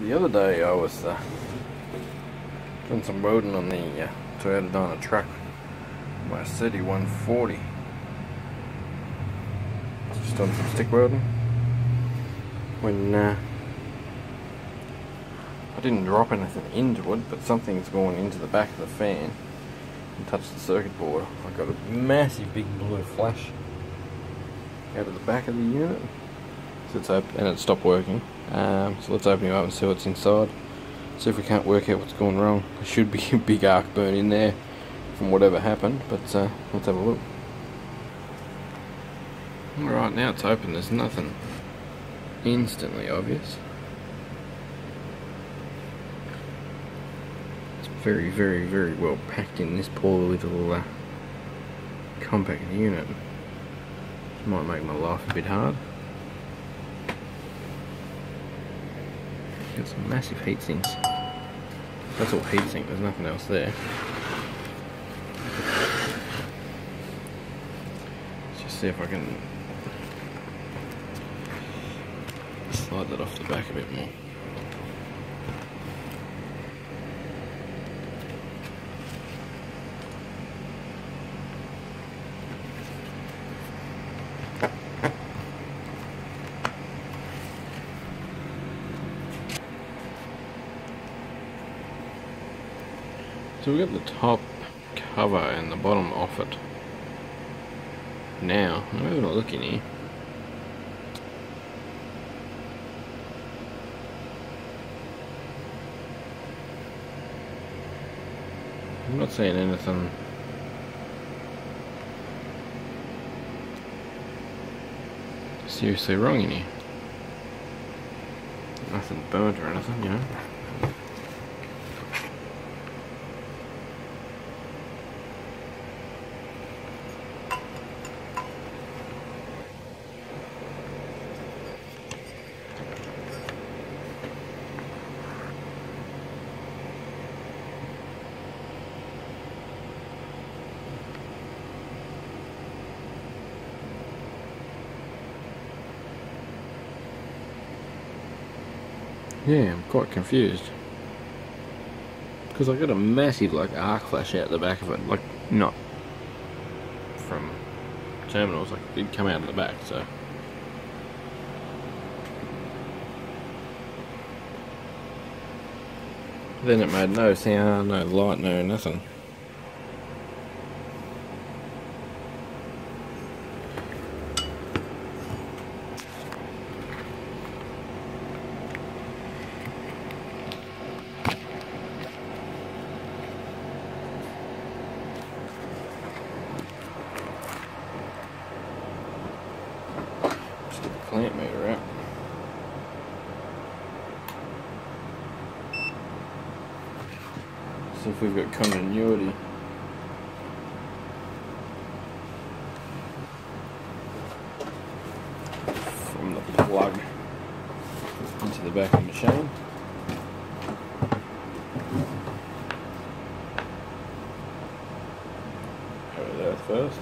The other day I was doing some welding on the Toyota Dyna truck, my ESSITTI 140. Just doing some stick welding when I didn't drop anything into it, but something's gone into the back of the fan and touched the circuit board. I got a massive big blue flash out of the back of the unit. So it's open, and it stopped working. So let's open it up and see what's inside. See if we can't work out what's going wrong. There should be a big arc burn in there from whatever happened, but let's have a look. Alright, now it's open. There's nothing instantly obvious. It's very, very, very well packed in this poor little compact unit. This might make my life a bit hard. Got some massive heat sinks. That's all heat sink, there's nothing else there. Let's just see if I can slide that off the back a bit more. So we got the top cover and the bottom off it. Now, I'm having a look in here. I'm not seeing anything seriously wrong in here. Nothing burnt or anything, you know. Yeah, I'm quite confused. Because I got a massive arc flash out the back of it, not from terminals, it'd come out of the back, so. Then it made no sound, no light, no nothing. Clamp meter out. See if we've got continuity. From the plug into the back of the machine. Go there first.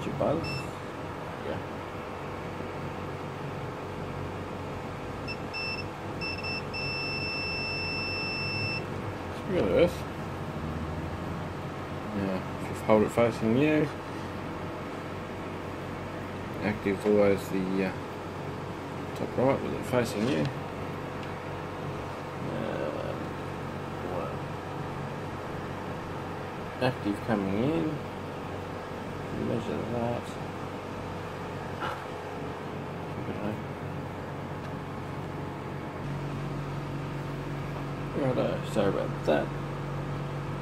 Your buzz. Yeah. It's real earth. Now, if you hold it facing you, active's always the top right with it facing you. Active coming in. Measure that. Righto, sorry about that.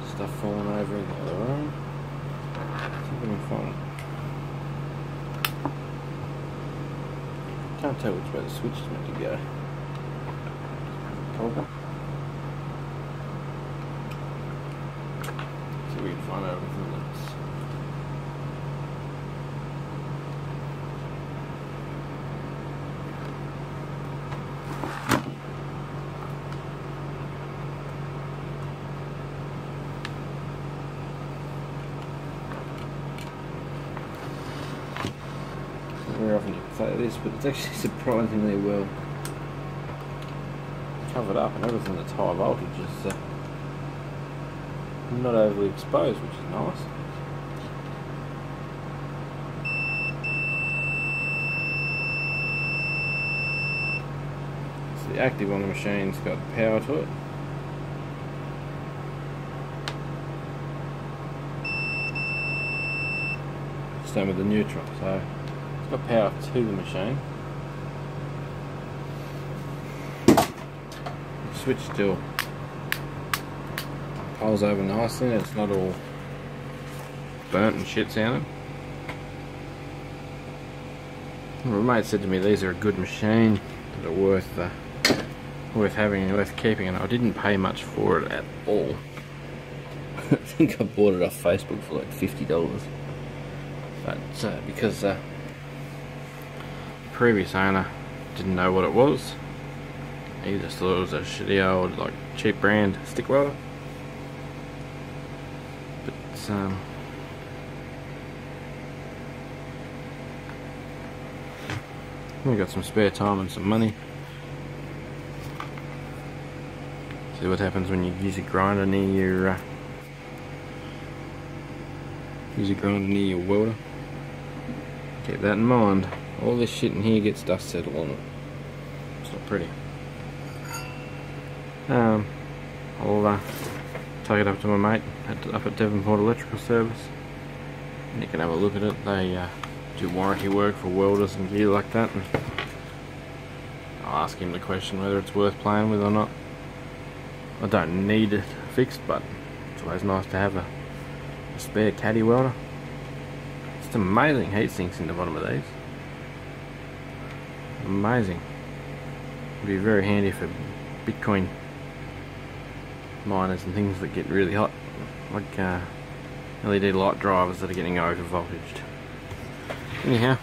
Stuff falling over in the other room. See if I can find it. Can't tell which way the switch is meant to go. Toggle. See if we can find out everything that's. very often you can say this, but it's actually surprisingly well covered up, and everything that's high voltage is not overly exposed, which is nice. So the active on the machine's got power to it. Same with the neutral, so it's got power to the machine. Switch still pulls over nicely, and it's not all burnt and shit sounding. My mate said to me these are a good machine, that are worth having and worth keeping, and I didn't pay much for it at all. I think I bought it off Facebook for like $50, but because the previous owner didn't know what it was, he just thought it was a shitty old, like, cheap brand stick welder. But we've got some spare time and some money. See what happens when you use a grinder near your welder. Keep that in mind. All this shit in here gets dust settled on it. It's not pretty. I'll take it up to my mate up at Devonport Electrical Service, and you can have a look at it. They do warranty work for welders and gear like that, and I'll ask him the question whether it's worth playing with or not. I don't need it fixed, but it's always nice to have a spare caddy welder. It's amazing heat sinks in the bottom of these. Amazing. Would be very handy for Bitcoin miners and things that get really hot, like LED light drivers that are getting over voltaged. Anyhow,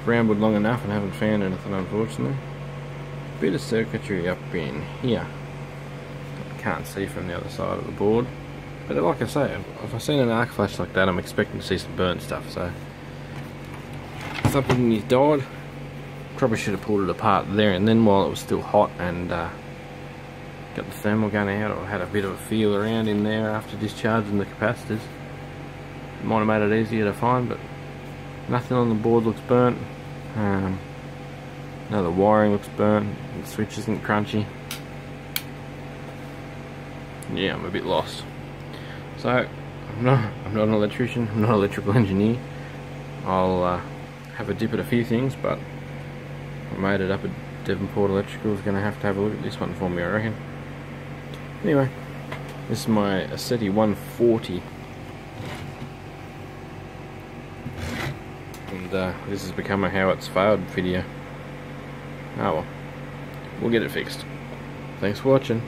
rambled long enough and haven't found anything, unfortunately. Bit of circuitry up in here I can't see from the other side of the board, but like I say, if I've seen an arc flash like that, I'm expecting to see some burnt stuff. So something has died. Probably should have pulled it apart there and then while it was still hot, and got the thermal gun out, or had a bit of a feel around in there after discharging the capacitors. It might have made it easier to find, but nothing on the board looks burnt. No, the wiring looks burnt, the switch isn't crunchy. Yeah, I'm a bit lost. So, I'm not an electrician, I'm not an electrical engineer. I'll have a dip at a few things, but I made it up at Devonport Electrical is going to have a look at this one for me, I reckon. Anyway, this is my ESSITTI 140, and this has become a how it's failed video. Oh well, we'll get it fixed. Thanks for watching.